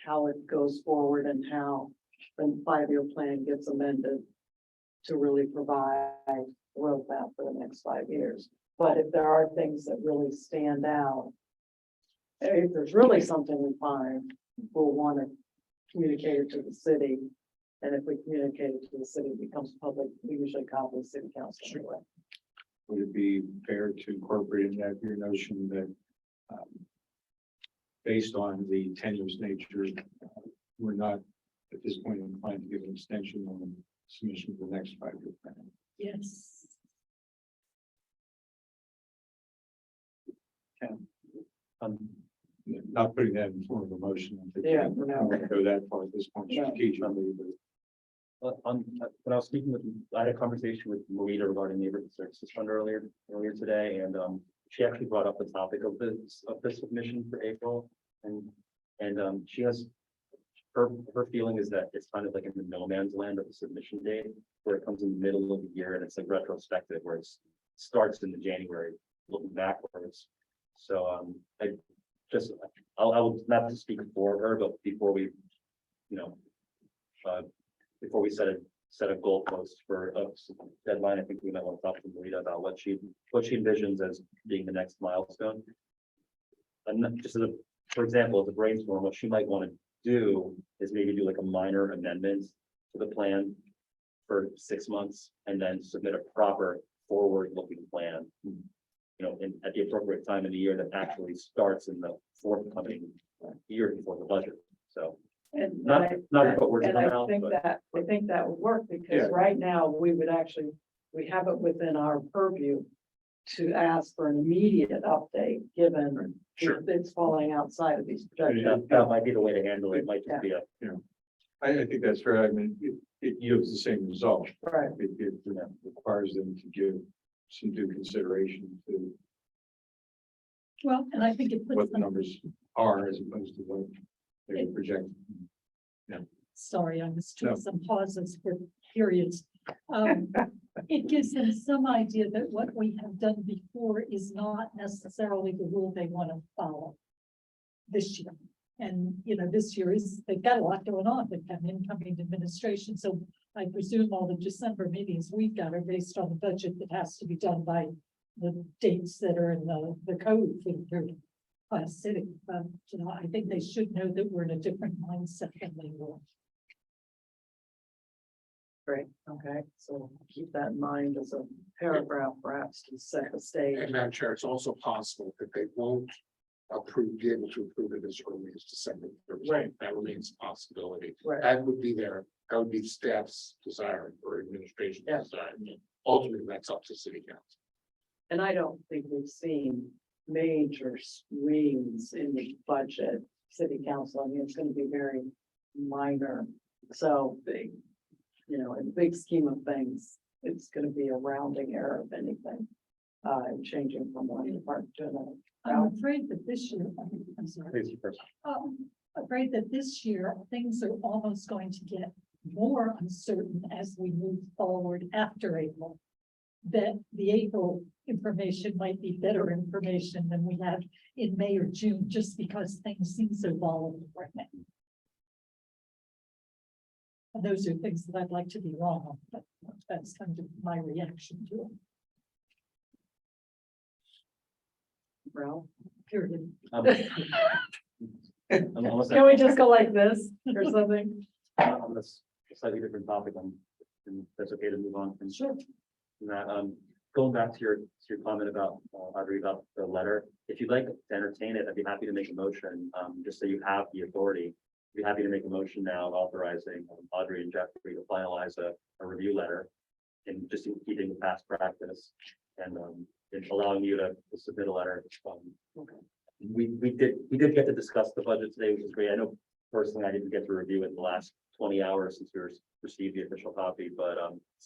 how it goes forward and how the 5-year plan gets amended to really provide a roadmap for the next 5 years. But if there are things that really stand out, if there's really something we find, we'll want to communicate it to the city. And if we communicate it to the city, it becomes public, we usually copy the city council anyway. Would it be fair to incorporate in that your notion that based on the tenuous nature, we're not at this point inclined to give an extension on the submission for the next 5-year plan? Yes. Not putting that in form of a motion. I think Yeah, we no. don't want to go that far at this point No. strategically, but When I was speaking with, I had a conversation with Marita regarding neighborhood services fund earlier today, and she actually brought up the topic of this submission for April, and she has her feeling is that it's kind of like in the no man's land of the submission date, where it comes in the middle of the year and it's like retrospective, where it starts in the January looking backwards. So I just, I would not to speak for her, but before we, you know, before we set a goalpost for a deadline, I think we might want to talk to Marita about what she envisions as being the next milestone. And just as a, for example, as a brainstorm, what she might want to do is maybe do like a minor amendment to the plan for 6 months and then submit a proper forward-looking plan. You know, at the appropriate time in the year that actually starts in the forthcoming year before the budget. So And not to put words in and my I mouth, think but that, I think that would work because Yeah. right now we would actually, we have it within our purview to ask for an immediate update, given Sure. it's falling outside of these projections. that might be the way to handle it. It might just be a, I think that's fair. I mean, it yields the same result. Right. It requires them to give some due consideration to Well, and I think it puts what the them, numbers are as opposed to what they project. sorry, I was No. doing some pauses for periods. It gives them some idea that what we have done before is not necessarily the rule they want to follow this year. And, you know, this year they've got a lot going on. They've got an incoming administration. So I presume all the December meetings we've got are based on the budget that has to be done by the dates that are in the code for the class city. But, you know, I think they should know that we're in a different mindset than they were. Great, okay, so keep that in mind as a paragraph perhaps to set the stage. And Madam Chair, it's also possible that they won't be able to approve it as early as December 1st. Right. That remains a possibility. Right. That would be staff's desire or administration's Yeah. desire. Ultimately, that's up to city council. And I don't think we've seen major swings in the budget, city council. I mean, it's gonna be very minor. So big, you know, in the big scheme of things, it's gonna be a rounding error of anything. And changing from one department to another. I'm afraid that this year, I'm sorry. please, first. Afraid that this year, things are almost going to get more uncertain as we move forward after April. That the April information might be better information than we had in May or June, just because things seem so volatile right now. And those are things that I'd like to be wrong on, but that's kind of my reaction to it, Ralph, period. Unless can we just go like this or something? on this slightly different topic, and that's okay to move on from. Sure. That, going back to your comment about, Audrey, about the letter, if you'd like to entertain it, I'd be happy to make a motion, just so you have the authority. I'd be happy to make a motion now authorizing Audrey and Jeffrey to finalize a review letter. And just in keeping with past practice and allowing you to submit a letter. We did get to discuss the budget today, which is great. I know personally, I didn't get to review it in the last 20 hours since we received the official copy, but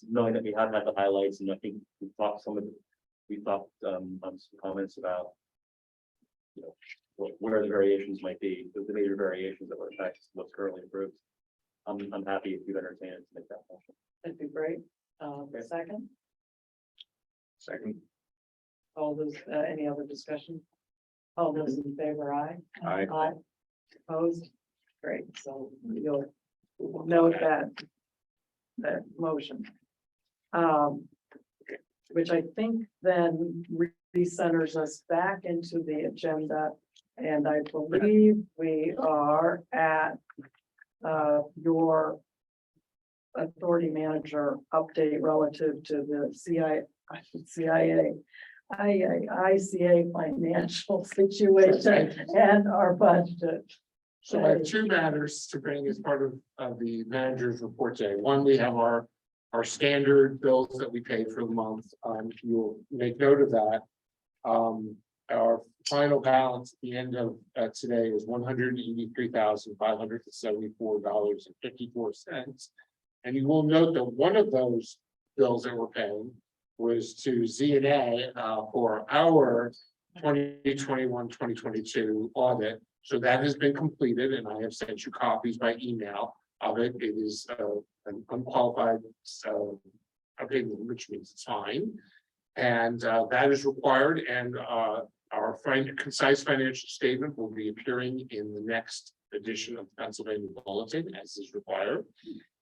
knowing that we have had the highlights, and I think we talked some comments about, you know, where the variations might be, the major variations that would affect what's currently approved. I'm happy if you entertain it to make that motion. That'd be great. Second, Second. all those, any other discussion? All those in favor, aye? Aye. Aye. Opposed? Great, so you'll note that motion. Which I think then recenters us back into the agenda. And I believe we are at your authority manager update relative to the ICA financial situation and our budget. So I have two matters to bring as part of the manager's report today. One, we have our standard bills that we pay for the month. You'll make note of that. Our final balance at the end of today is $183,574.54. And you will note that one of those bills that we're paying was to ZNA for our 2021-2022 audit. So that has been completed, and I have sent you copies by email of it. It is an unqualified opinion, which means it's fine. And that is required, and Our concise financial statement will be appearing in the next edition of the Pennsylvania Bulletin as is required.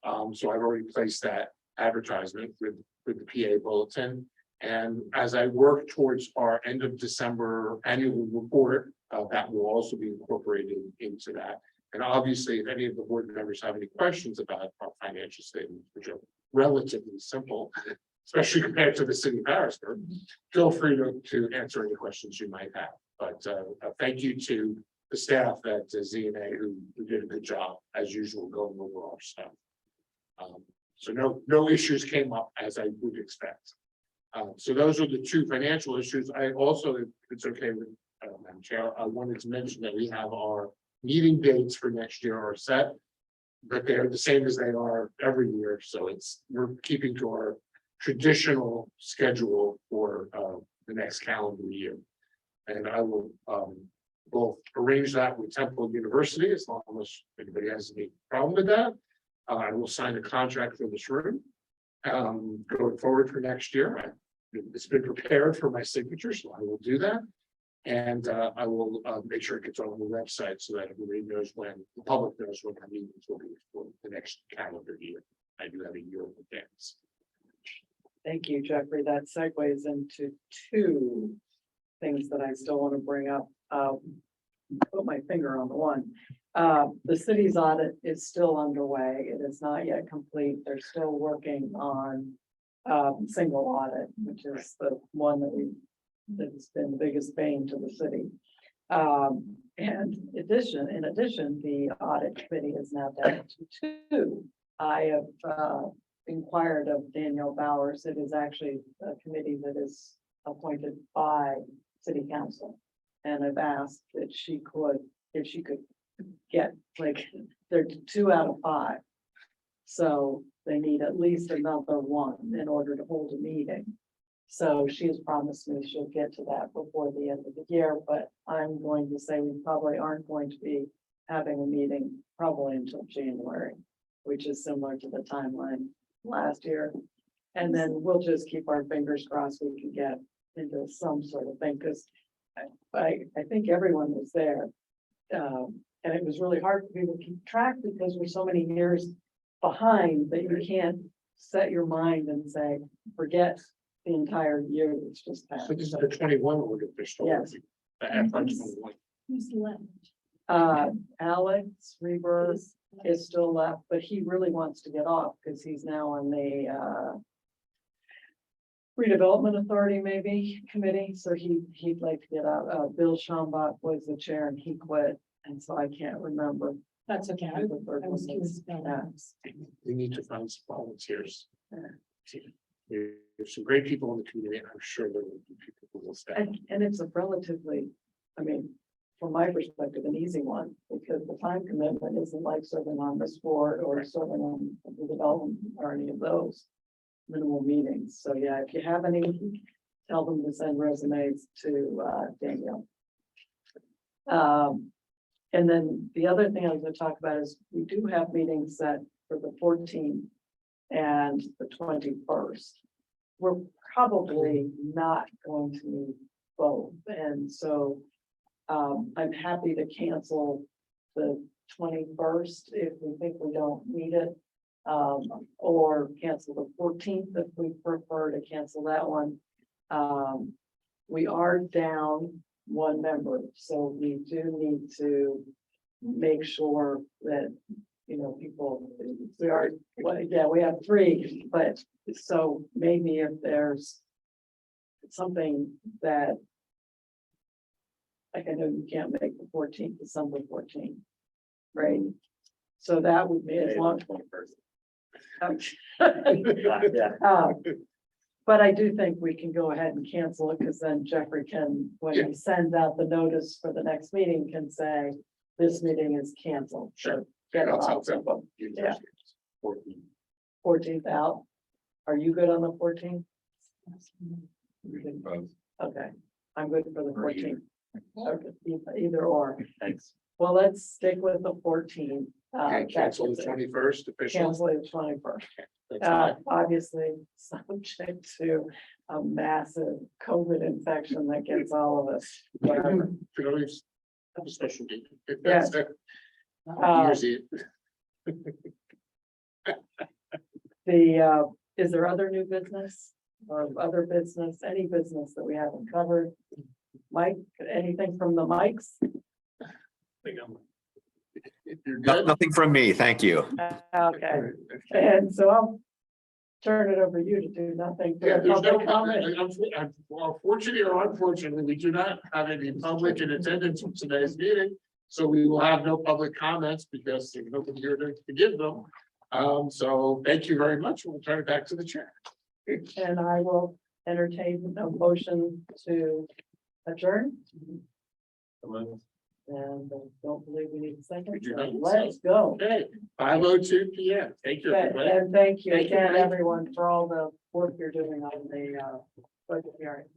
So I've already placed that advertisement with the PA Bulletin. And as I work towards our end of December annual report, that will also be incorporated into that. And obviously, if any of the board members have any questions about our financial statements, which are relatively simple, especially compared to the city of Harrisburg, feel free to answer any questions you might have. But thank you to the staff at ZNA who did a good job, as usual, going over our stuff. So no issues came up as I would expect. So those are the two financial issues. I also, if it's okay with Madam Chair, I wanted to mention that we have our meeting dates for next year are set, but they're the same as they are every year. So we're keeping to our traditional schedule for the next calendar year. And I will both arrange that with Temple University as long as anybody has any problem with that. I will sign a contract for this room going forward for next year. It's been prepared for my signature, so I will do that. And I will make sure it gets on the website so that everybody knows when, the public knows when our meetings will be for the next calendar year. I do have a year in advance. Thank you, Jeffrey. That segues into two things that I still want to bring up. Put my finger on the one. The city's audit is still underway. It is not yet complete. They're still working on single audit, which is the one that's been the biggest bane to the city. And in addition, the audit committee is now down to two. I have inquired of Danielle Bowers. It is actually a committee that is appointed by city council. And I've asked that if she could get, like, they're 2 out of 5. So they need at least another one in order to hold a meeting. So she has promised me she'll get to that before the end of the year, but I'm going to say we probably aren't going to be having a meeting probably until January, which is similar to the timeline last year. And then we'll just keep our fingers crossed we can get into some sort of thing, because I think everyone was there. And it was really hard for people to keep track because we're so many years behind that you can't set your mind and say, forget the entire year that's just passed. So this is the 21 order official. Yes. The FY21. Who's left? Alex Reber is still left, but he really wants to get off because he's now on the redevelopment authority maybe committee. So he'd like to get out. Bill Schambach was the chair and he quit. And so I can't remember. That's okay. I who the third was one curious is. about Yeah. that. We need to find some volunteers. Yeah. There's some great people in the community, and I'm sure there will be people who will stay. And it's a relatively, I mean, from my perspective, an easy one, because the time commitment isn't like serving on this board or serving on the development or any of those minimal meetings. So yeah, if you have any, tell them to send resumes to Danielle. And then the other thing I was going to talk about is we do have meetings set for the 14th and the 21st. We're probably not going to meet both. And so I'm happy to cancel the 21st if we think we don't need it. Or cancel the 14th if we prefer to cancel that one. We are down one member, so we do need to make sure that, you know, people, we are, well, yeah, we have 3, but so maybe if there's something that, like, I know you can't make the 14th, December 14th, right? So that would be as long. Yeah. But I do think we can go ahead and cancel it, because then Jeffrey can, when he sends out the notice for the next meeting, can say, this meeting is canceled. Sure. Get it That's out. how Yeah. 14. 14th out. Are you good on the 14th? Both. Okay, I'm good for the Or either. 14th. Okay, either or. Thanks. Well, let's stick with the 14. Okay, cancel the 21st official. Cancel the 21st. That's fine. Obviously, subject to a massive COVID infection that gets all of us. whatever. Could always have a special date. If Yes. that's it. Uh, New Year's Eve. Is there other new business or other business, any business that we haven't covered? Mike, anything from the mics? Think I'm- If you're good. Nothing from me, thank you. Okay, and so I'll turn it over to you to do nothing. for Yeah, the there's no public comment. comment. Well, fortunately or unfortunately, we do not have any public in attendance for today's meeting. So we will have no public comments because there's nobody here to give them. So thank you very much. We'll turn it back to the chair. And I will entertain a motion to adjourn. And I don't believe we need a second. We do So not need a let's go. Okay, 5:02 PM. Thank you, everybody. And thank you Thank you, again, Mike. everyone, for all the work you're doing on the budget hearing.